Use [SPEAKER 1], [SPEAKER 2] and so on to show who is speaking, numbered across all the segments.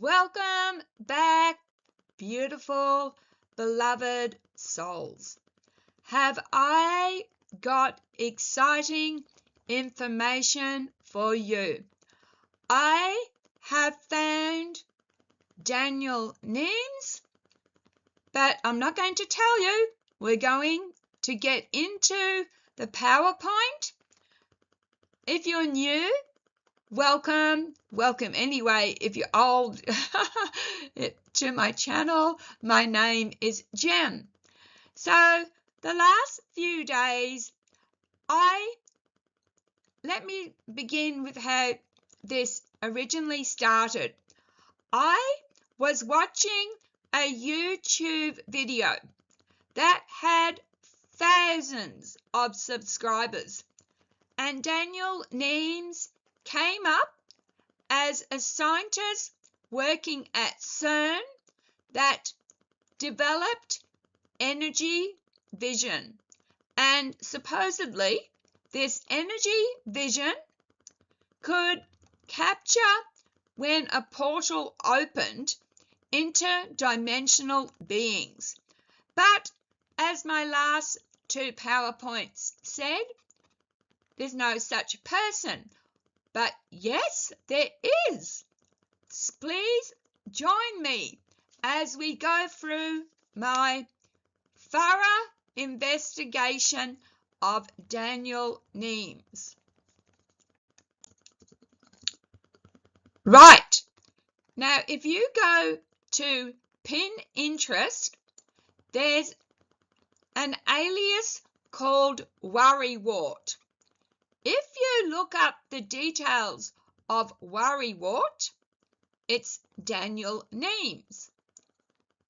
[SPEAKER 1] Welcome back, beautiful, beloved souls. Have I got exciting information for you? I have found Daniel Nemes, but I'm not going to tell you. We're going to get into the PowerPoint. If you're new, welcome anyway. If you're old to my channel, my name is Jem. So the last few days, let me begin with how this originally started. I was watching a YouTube video that had thousands of subscribers, and Daniel Nemes came up as a scientist working at CERN that developed energy vision. And supposedly this energy vision could capture when a portal opened interdimensional beings. But as my last two PowerPoints said, there's no such person. But yes, there is. Please join me as we go through my thorough investigation of Daniel Nemes. Right. Now, if you go to Pinterest, there's an alias called Worrywart. If you look up the details of Worrywart, it's Daniel Nemes.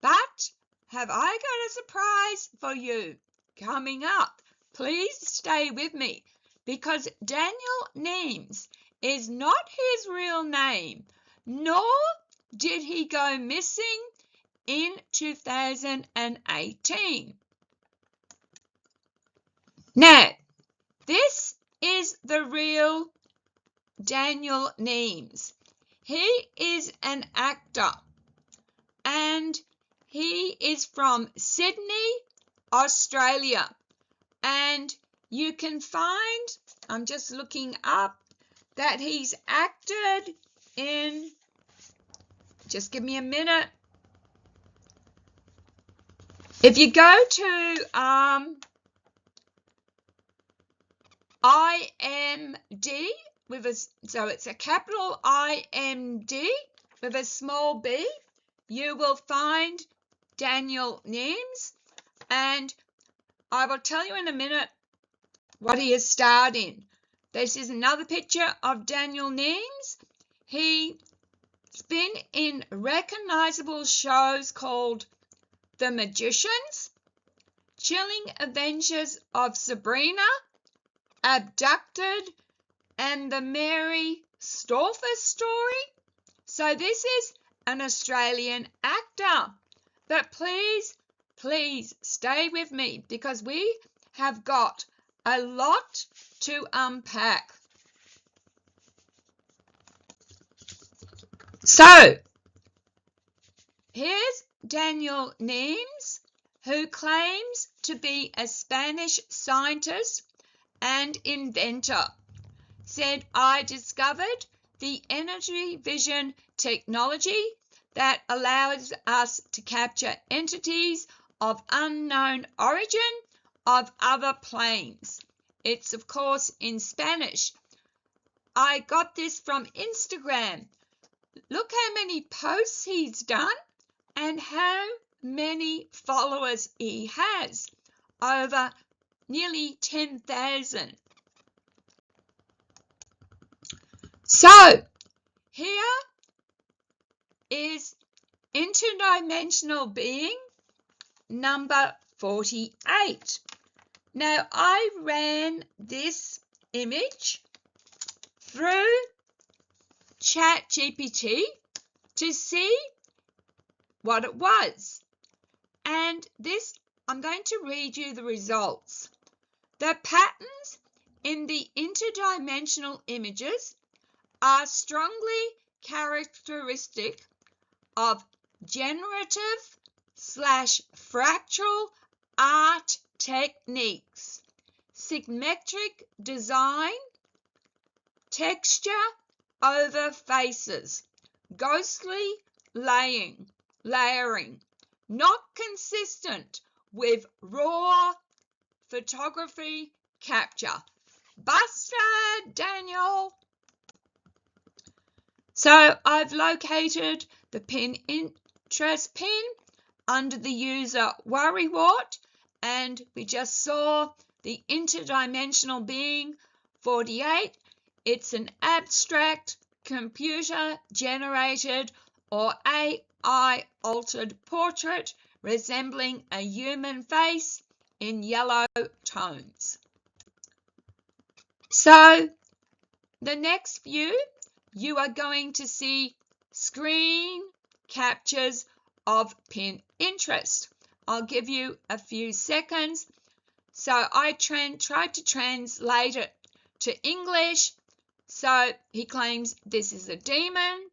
[SPEAKER 1] But have I got a surprise for you coming up? Please stay with me, because Daniel Nemes is not his real name, nor did he go missing in 2018. Now, this is the real Daniel Nemes. He is an actor, and he is from Sydney, Australia. And you can find, I'm just looking up, that he's acted in, just give me a minute. If you go to IMD so it's a capital IMD with a small b, you will find Daniel Nemes, and I will tell you in a minute what he has starred in. This is another picture of Daniel Nemes. He's been in recognizable shows called The Magicians, Chilling Adventures of Sabrina, Abducted, and the Mary Stolfus story. So this is an Australian actor. But please stay with me, because we have got a lot to unpack. So here's Daniel Nemes, who claims to be a Spanish scientist and inventor. Said, I discovered the energy vision technology that allows us to capture entities of unknown origin of other planes. It's, of course, in Spanish. I got this from Instagram. Look how many posts he's done and how many followers he has. Over nearly 10,000. So, here is interdimensional being number 48. Now, I ran this image through ChatGPT to see what it was. And this, I'm going to read you the results. The patterns in the interdimensional images are strongly characteristic of generative / fractal art techniques, symmetric design, texture over faces, ghostly layering, not consistent with raw photography capture. Busted, Daniel! So I've located the Pinterest pin under the user worrywart, and we just saw the interdimensional being 48. It's an abstract, computer-generated or AI altered portrait resembling a human face in yellow tones. So the next view, you are going to see screen captures of Pinterest. I'll give you a few seconds. So I tried to translate it to English. So he claims this is a demon.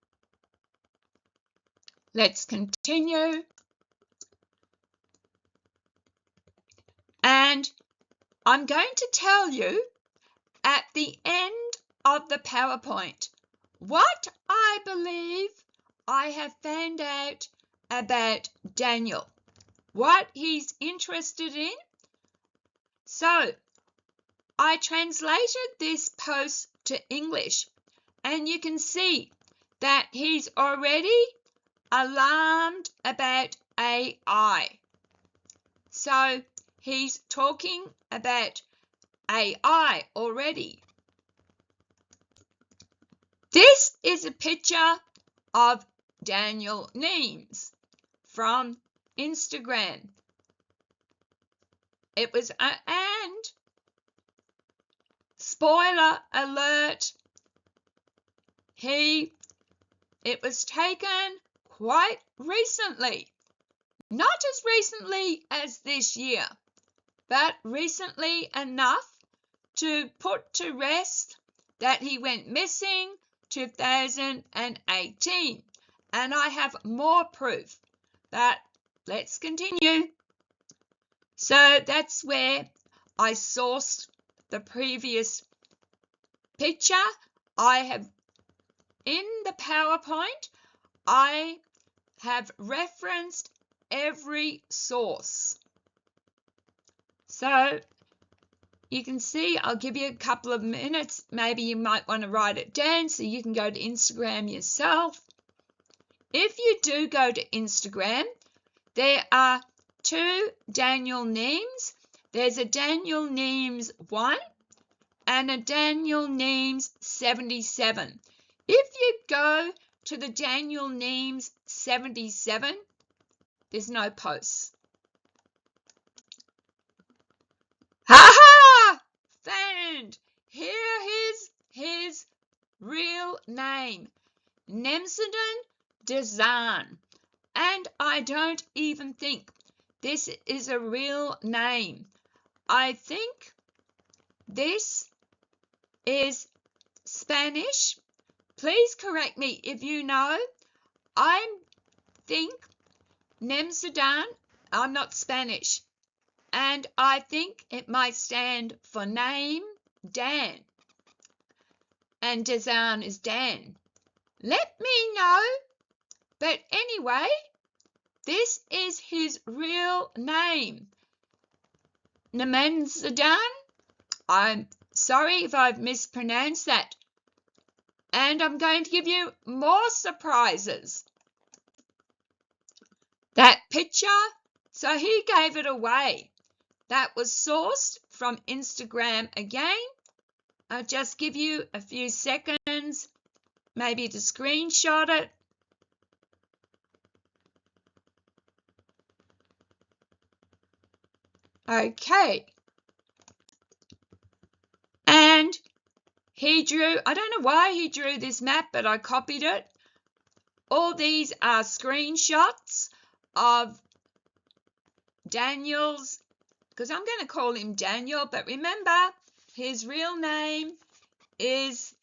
[SPEAKER 1] Let's continue. And I'm going to tell you at the end of the PowerPoint what I believe I have found out about Daniel, what he's interested in. So I translated this post to English, and you can see that he's already alarmed about AI. So he's talking about AI already. This is a picture of Daniel Nemes from Instagram. It was, and spoiler alert, it was taken quite recently. Not as recently as this year, but recently enough to put to rest that he went missing 2018. And I have more proof. But let's continue. So that's where I sourced the previous picture. I have, in the PowerPoint, I have referenced every source. So you can see, I'll give you a couple of minutes. Maybe you might want to write it down so you can go to Instagram yourself. If you do go to Instagram, there are two Daniel Nemes. There's a Daniel Nemes 1 and a Daniel Nemes 77. If you go to the Daniel Nemes 77, there's no posts. Ha! Found! Here is his real name, Nemes Energyvision. And I don't even think this is a real name. I think this is Spanish. Please correct me if you know. I think Nemes Energyvision, I'm not Spanish. And I think it might stand for name, Dan. And Dazan is Dan. Let me know. But anyway, this is his real name. Nemes Energyvision. I'm sorry if I've mispronounced that. And I'm going to give you more surprises. That picture, so he gave it away. That was sourced from Instagram again. I'll just give you a few seconds, maybe to screenshot it. Okay. And he drew, I don't know why he drew this map, but I copied it. All these are screenshots of Daniel's, because I'm going to call him Daniel, but remember, his real name is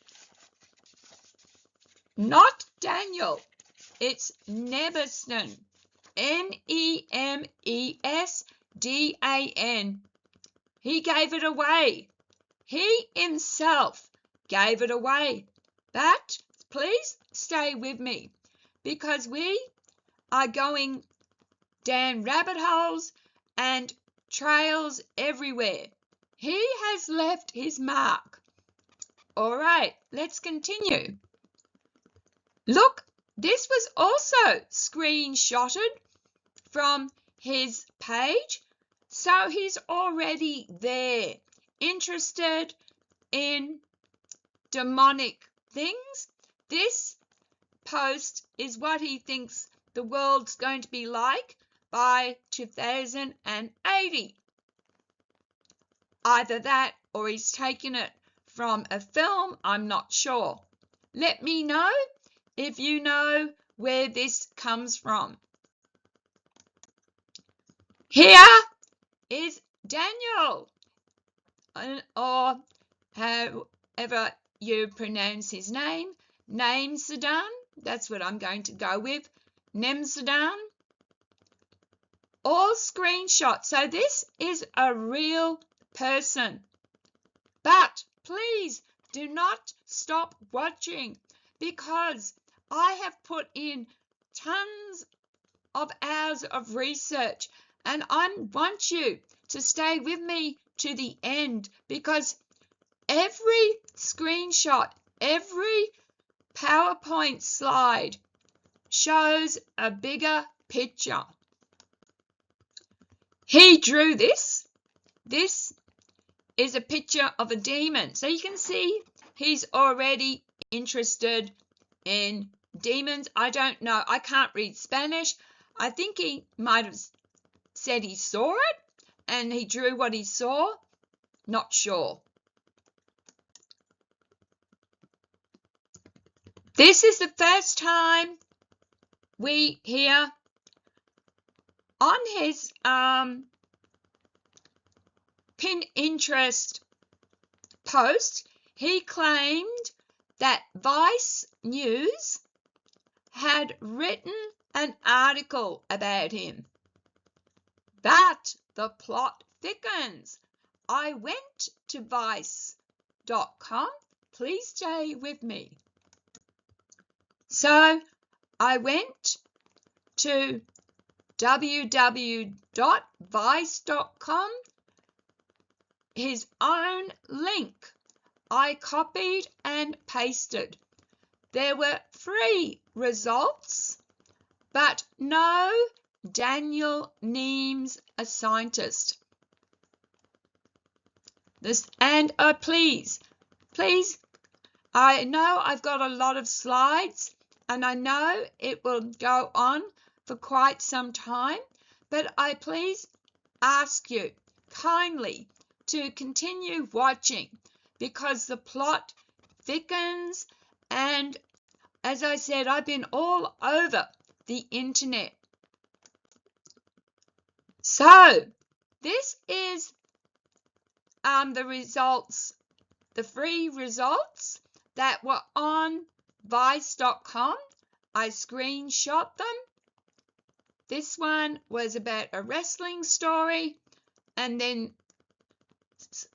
[SPEAKER 1] not Daniel. It's Nemesdan. Nemesdan. He gave it away. He himself gave it away. But please stay with me because we are going down rabbit holes and trails everywhere. He has left his mark. All right, let's continue. Look, this was also screenshotted from his page, so he's already there, interested in demonic things. This post is what he thinks the world's going to be like by 2080. Either that or he's taken it from a film, I'm not sure. Let me know if you know where this comes from. Here is Daniel, or however you pronounce his name, Nemes. That's what I'm going to go with, Nemes. All screenshots. So this is a real person. But please do not stop watching because I have put in tons of hours of research and I want you to stay with me to the end because every screenshot, every PowerPoint slide shows a bigger picture. He drew this. This is a picture of a demon. So you can see he's already interested in demons. I don't know. I can't read Spanish. I think he might have said he saw it and he drew what he saw. Not sure. This is the first time we hear on his Pinterest post, he claimed that Vice News had written an article about him. But the plot thickens. I went to vice.com. Please stay with me. So I went to www.vice.com. His own link I copied and pasted. There were 3 results, but no Daniel Nemes, a scientist. Please, I know I've got a lot of slides and I know it will go on for quite some time, but I please ask you kindly to continue watching because the plot thickens and as I said, I've been all over the internet. So this is the results, the free results that were on vice.com. I screenshot them. This one was about a wrestling story and then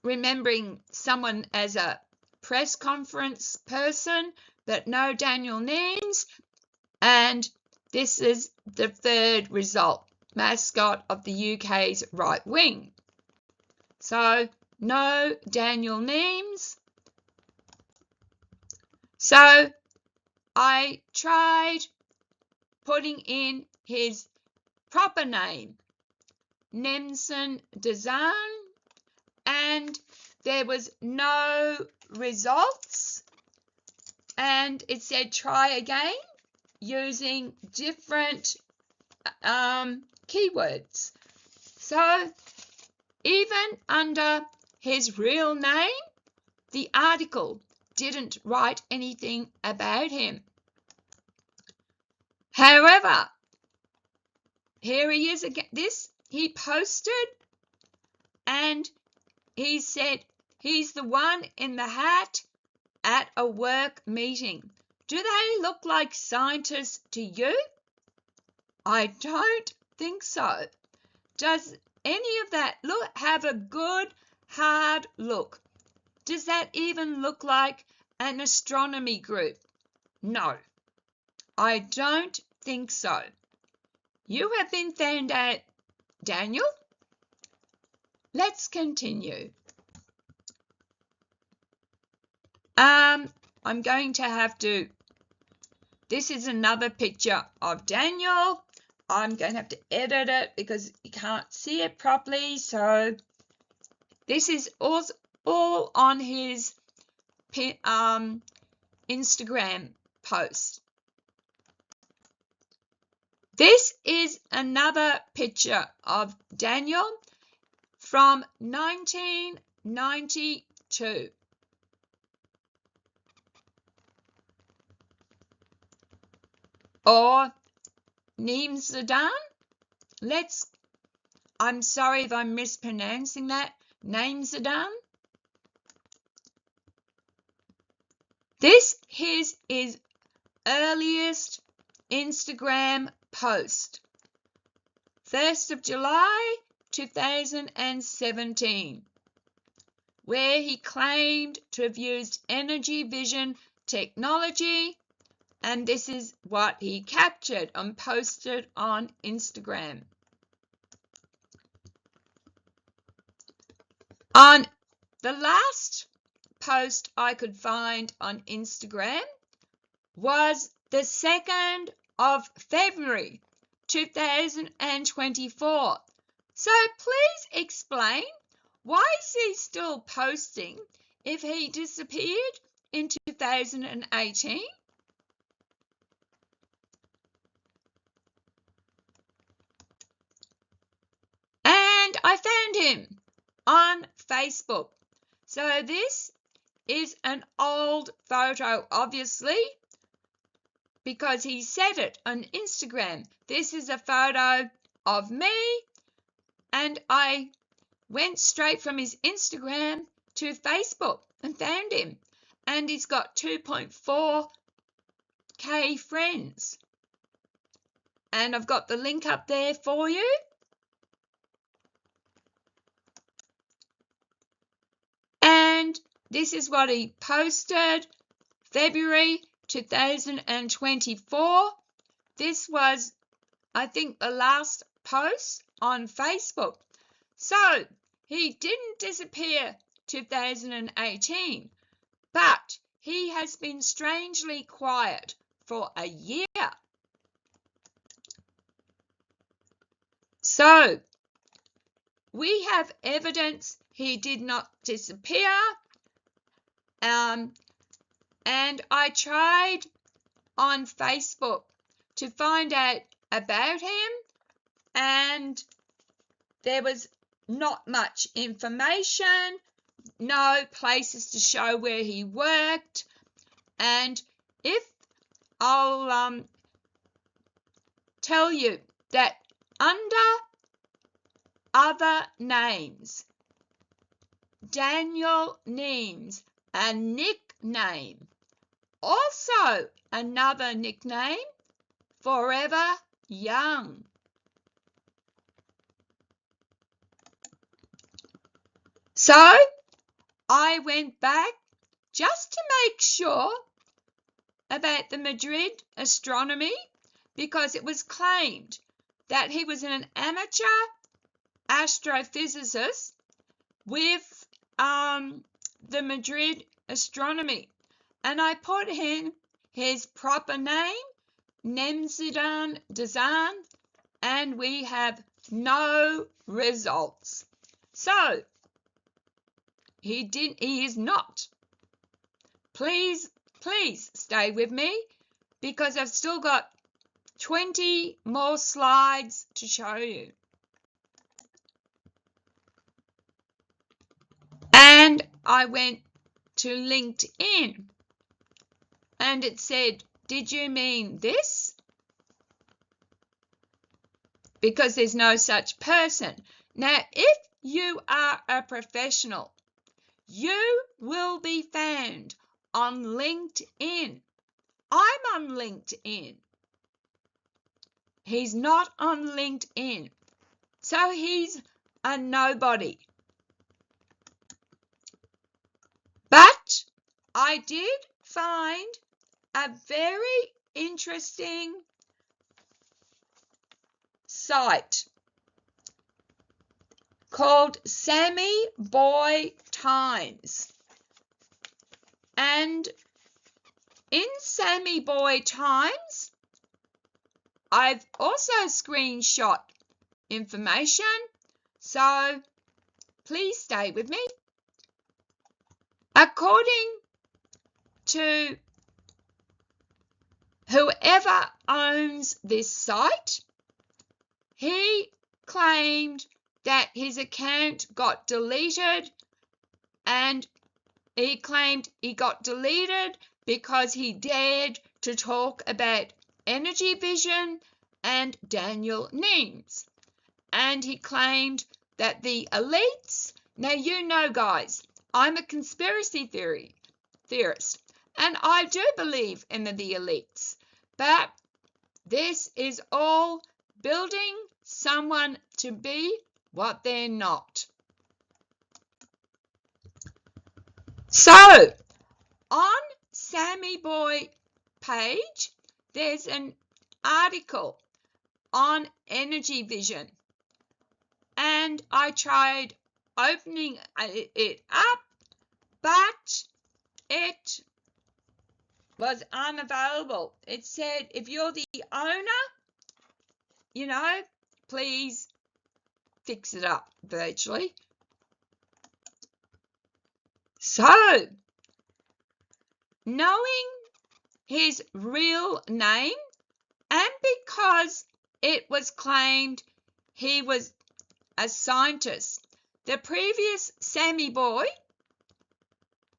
[SPEAKER 1] remembering someone as a press conference person, but no Daniel Nemes. And this is the 3rd result, mascot of the UK's right wing. So no Daniel Nemes. So I tried putting in his proper name, Nemesen Dazan, and there was no results. And it said try again using different keywords. So even under his real name, the article didn't write anything about him. However, here he is again. This he posted and he said he's the one in the hat at a work meeting Do they look like scientists to you? I don't think so. Does any of that have a good, hard look? Does that even look like an astronomy group? No, I don't think so. You have been found out, Daniel. Let's continue. I'm going to have to, this is another picture of Daniel. I'm going to have to edit it because you can't see it properly. So this is all on his Instagram post. This is another picture of Daniel from 1992. Or Nemes Energyvision. I'm sorry if I'm mispronouncing that. Nemes Energyvision. This is his earliest Instagram post. 1st of July 2017, where he claimed to have used Energyvision technology, and this is what he captured and posted on Instagram. On the last post I could find on Instagram was the 2nd of February 2024. So please explain, why is he still posting if he disappeared in 2018? And I found him on Facebook. So this is an old photo, obviously, because he said it on Instagram. This is a photo of me, and I went straight from his Instagram to Facebook and found him. And he's got 2.4k friends. And I've got the link up there for you. And this is what he posted, February 2024. This was, I think, the last post on Facebook. So he didn't disappear 2018, but he has been strangely quiet for a year. So we have evidence he did not disappear. And I tried on Facebook to find out about him, and there was not much information, no places to show where he worked. And if I'll tell you that under other names, Daniel Nemes, a nickname. Also another nickname, Forever Young. So I went back just to make sure about the Madrid astronomy, because it was claimed that he was an amateur astrophysicist with the Madrid astronomy, and I put in his proper name, Nemes Energyvision, and we have no results. So he is not. Please stay with me, because I've still got 20 more slides to show you. And I went to LinkedIn, and it said, did you mean this? Because there's no such person. Now, if you are a professional, you will be found on LinkedIn I'm on LinkedIn. He's not on LinkedIn. So he's a nobody. But I did find a very interesting site called Sammy Boy Times. And in Sammy Boy Times, I've also screenshot information, so please stay with me. According to whoever owns this site, he claimed that his account got deleted, and he claimed he got deleted because he dared to talk about Energyvision and Daniel Nemes. And he claimed that the elites, now you know guys, I'm a conspiracy theorist, and I do believe in the elites, but this is all building someone to be what they're not. So, on Sammy Boy page, there's an article on Energyvision, and I tried opening it up, but it was unavailable. It said, if you're the owner, please fix it up virtually. So, knowing his real name, and because it was claimed he was a scientist, the previous Sammy Boy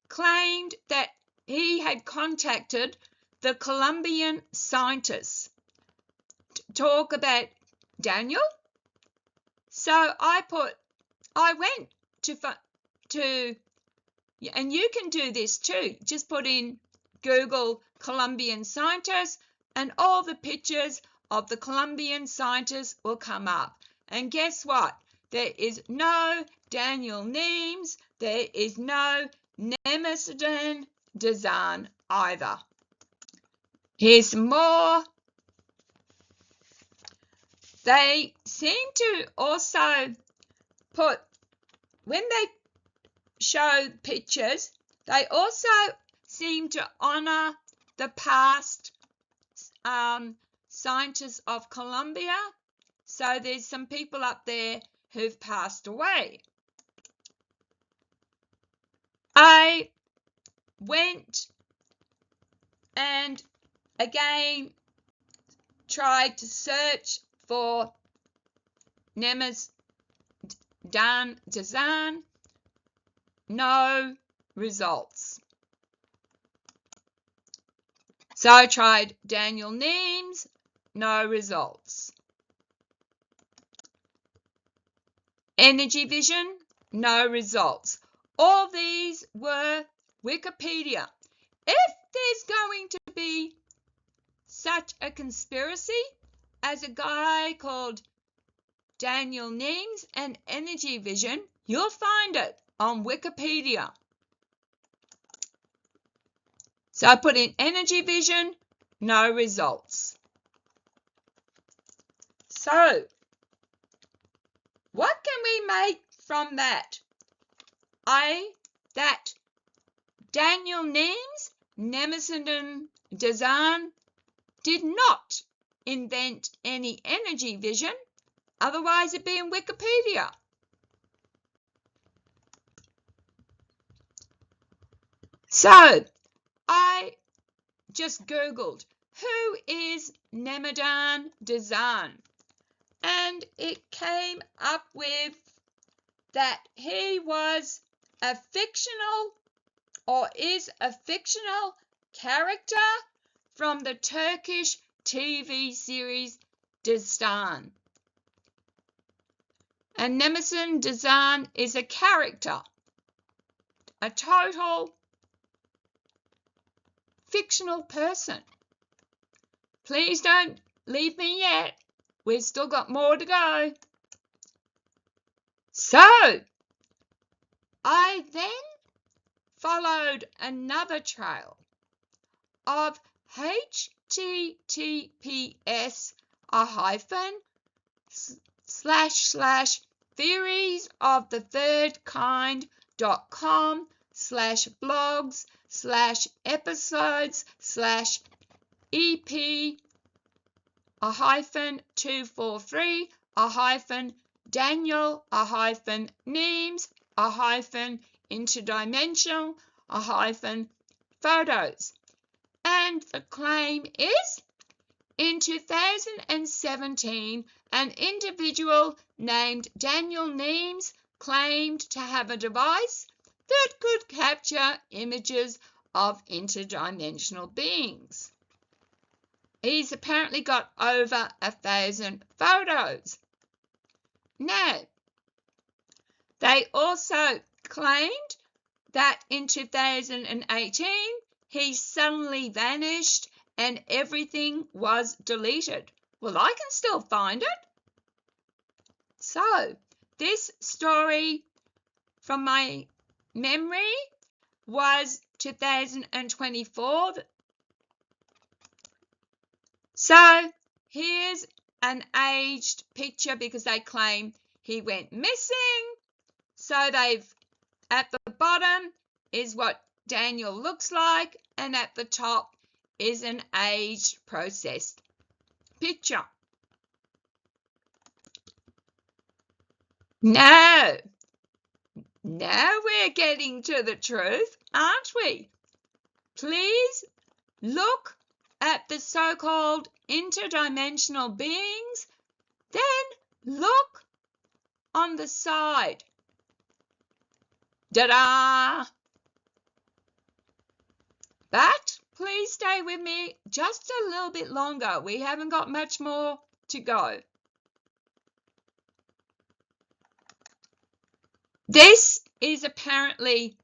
[SPEAKER 1] claimed that he had contacted the Colombian scientists to talk about Daniel. So I went to, and you can do this too, just put in Google Colombian scientists and all the pictures of the Colombian scientists will come up. And guess what? There is no Daniel Nemes, there is no Nemes Energyvision either. Here's more. They seem to also put, when they show pictures, they also seem to honor the past scientists of Colombia. So there's some people up there who've passed away. I went and again tried to search for Nemes Energyvision. No results. So I tried Daniel Nemes, no results. Energyvision, no results. All these were Wikipedia. If there's going to be such a conspiracy as a guy called Daniel Nemes and Energyvision, you'll find it on Wikipedia. So I put in Energyvision, no results. So, what can we make from that? That Daniel Nemes Energyvision did not invent any Energyvision, otherwise it'd be in Wikipedia. So, I just Googled, who is Nemes Energyvision? And it came up with that he was a fictional, or is a fictional character from the Turkish TV series Destan. And Nemes Energyvision is a character, a total fictional person. Please don't leave me yet. We've still got more to go. So, I then followed another trail of https // theories/theories/of the third kind.com/blogs/ep-243 Daniel Nemes interdimensional photos. And the claim is, in 2017, an individual named Daniel Nemes claimed to have a device that could capture images of interdimensional beings. He's apparently got over 1,000 photos. Now, they also claimed that in 2018, he suddenly vanished and everything was deleted. Well, I can still find it. So, this story from my memory was 2024. So, here's an aged picture because they claim he went missing. So, at the bottom is what Daniel looks like, and at the top is an aged processed picture. Now we're getting to the truth, aren't we? Please look at the so-called interdimensional beings, then look on the side. Ta-da! But please stay with me just a little bit longer. We haven't got much more to go. This is apparently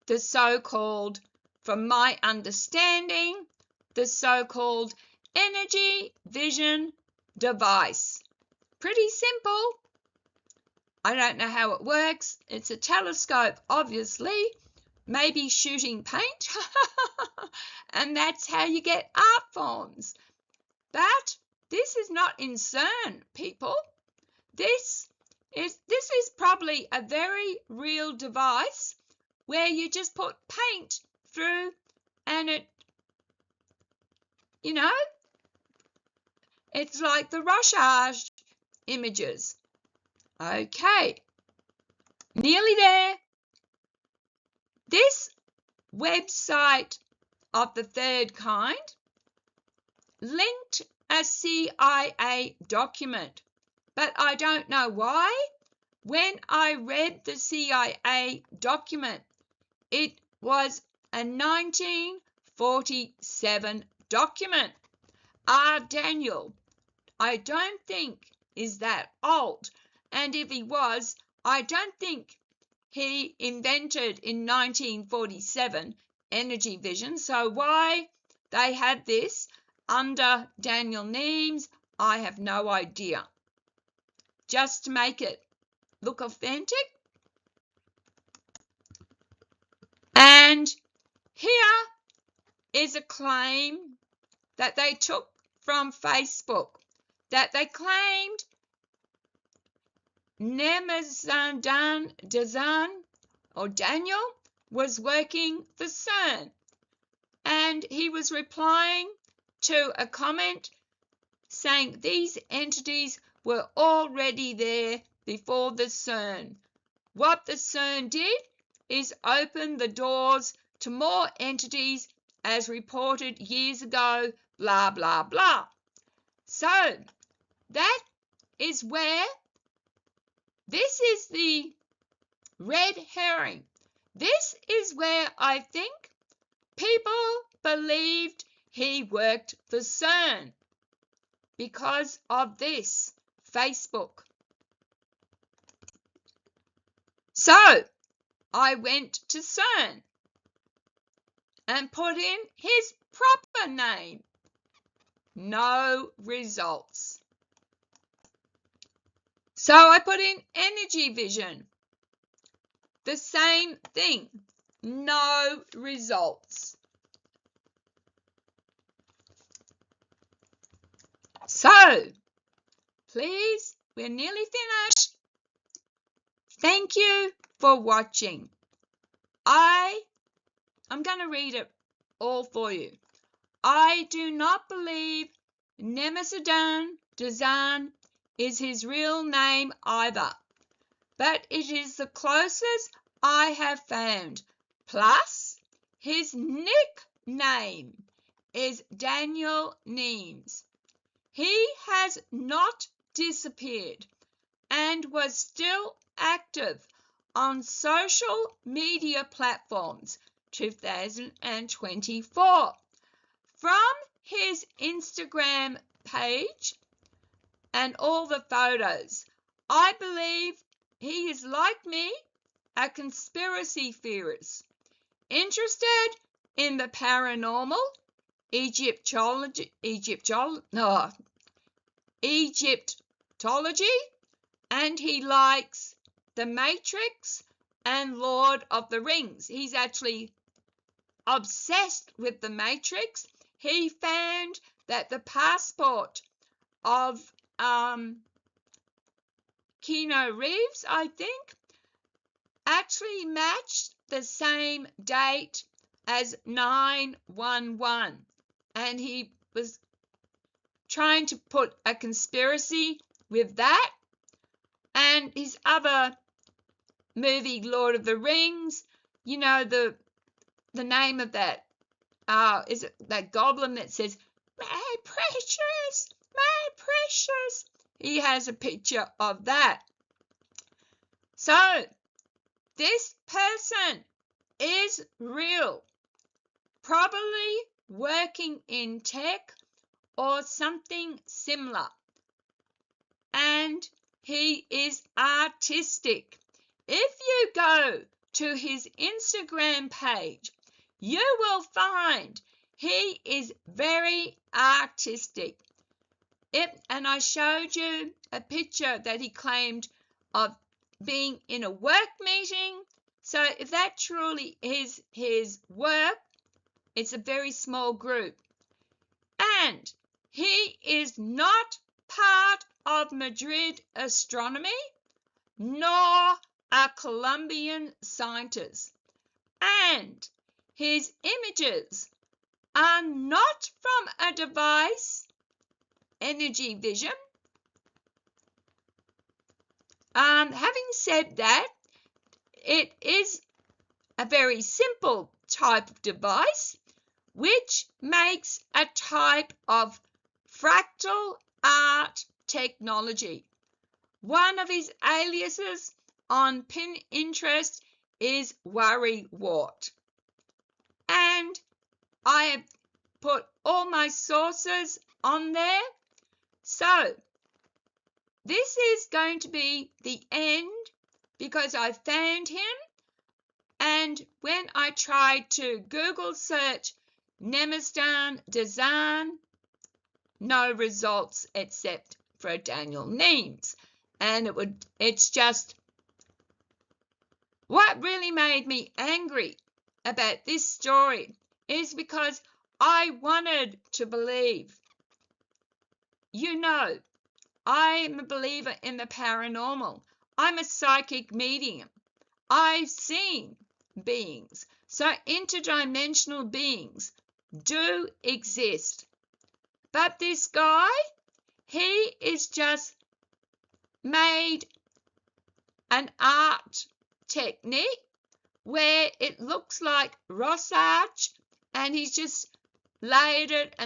[SPEAKER 1] the so-called, from my understanding, the so-called Energyvision device. Pretty simple. I don't know how it works. It's a telescope, obviously, maybe shooting paint, and that's how you get art forms. But this is not in CERN, people. This is probably a very real device where you just put paint through and it, it's like the Rorschach images. Okay, nearly there. This website of the third kind linked a CIA document, but I don't know why. When I read the CIA document, it was a 1947 document. Daniel, I don't think is that old, and if he was, I don't think he invented in 1947 Energyvision, so why they had this under Daniel Nemes, I have no idea. Just to make it look authentic. And here is a claim that they took from Facebook, that they claimed Nemes Daniel was working for CERN, and he was replying to a comment saying these entities were already there before the CERN. What the CERN did is open the doors to more entities as reported years ago, blah, blah, blah. So that is where this is the red herring. This is where I think people believed he worked for CERN because of this Facebook. So I went to CERN and put in his proper name. no results. So I put in Energyvision. The same thing, no results. So, please, we're nearly finished. Thank you for watching. I'm going to read it all for you. I do not believe Nemes Energyvision is his real name either, but it is the closest I have found. Plus, his nickname is Daniel Nemes. He has not disappeared and was still active on social media platforms 2024. From his Instagram page and all the photos, I believe he is like me, a conspiracy theorist, interested in the paranormal, Egyptology, and he likes The Matrix and Lord of the Rings. He's actually obsessed with The Matrix. He found that the passport of Keanu Reeves, I think, actually matched the same date as 9/11, and he was trying to put a conspiracy with that. And his other movie, Lord of the Rings, you know, the name of that, is it that goblin that says, "My precious, my precious"? He has a picture of that. So, this person is real, probably working in tech or something similar, and he is artistic. If you go to his Instagram page, you will find he is very artistic. And I showed you a picture that he claimed of being in a work meeting. So if that truly is his work, it's a very small group. And he is not part of Madrid astronomy, nor a Colombian scientist. And his images are not from a device, Energyvision. Having said that, it is a very simple type of device which makes a type of fractal art technology. One of his aliases on Pinterest is Worrywart. And I have put all my sources on there. So, this is going to be the end because I found him. And when I tried to Google search Nemes Energyvision, no results except for Daniel Nemes. And it's just what really made me angry about this story is because I wanted to believe. You know, I'm a believer in the paranormal. I'm a psychic medium. I've seen beings. So interdimensional beings do exist. But this guy, he is just made an art technique where it looks like Ross Arch, and he's just layered it,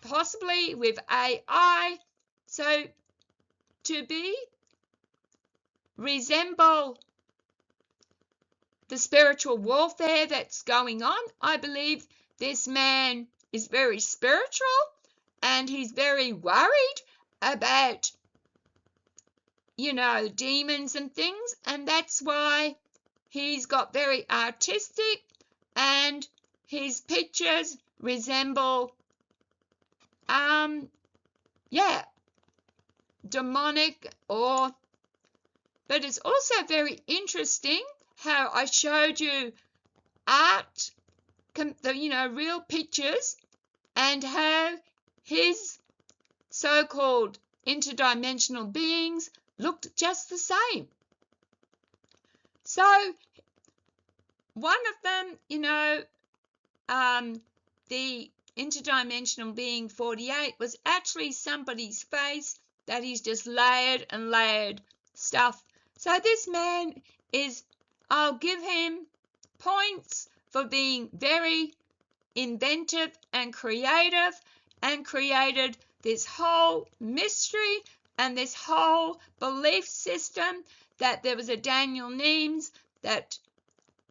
[SPEAKER 1] possibly with AI, so to resemble the spiritual warfare that's going on. I believe this man is very spiritual, and he's very worried about, demons and things, and that's why he's got very artistic, and his pictures resemble yeah, demonic, or but it's also very interesting how I showed you art, real pictures, and how his so-called interdimensional beings looked just the same. So one of them, the interdimensional being 48 was actually somebody's face that he's just layered and layered stuff. So this man I'll give him points for being very inventive and creative, and created this whole mystery and this whole belief system that there was a Daniel Nemes that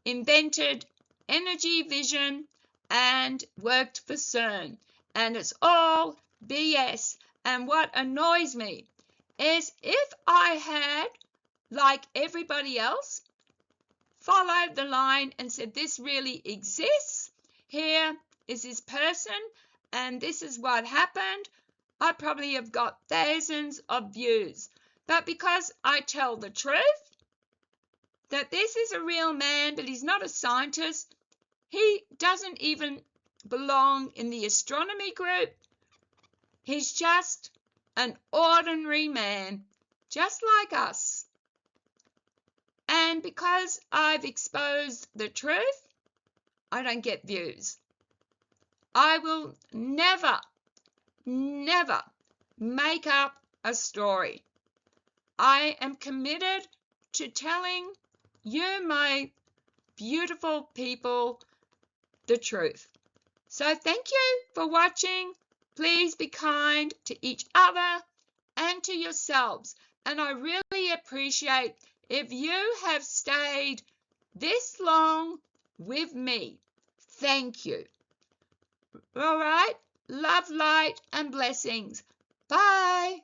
[SPEAKER 1] invented Energyvision and worked for CERN, and it's all BS. And what annoys me is if I had, like everybody else, followed the line and said this really exists, here is this person, and this is what happened, I probably have got thousands of views. But because I tell the truth, that this is a real man, but he's not a scientist, he doesn't even belong in the astronomy group, he's just an ordinary man, just like us. And because I've exposed the truth, I don't get views. I will never, never make up a story. I am committed to telling you, my beautiful people, the truth. So thank you for watching. Please be kind to each other and to yourselves. And I really appreciate if you have stayed this long with me. Thank you. All right. Love, light, and blessings. Bye.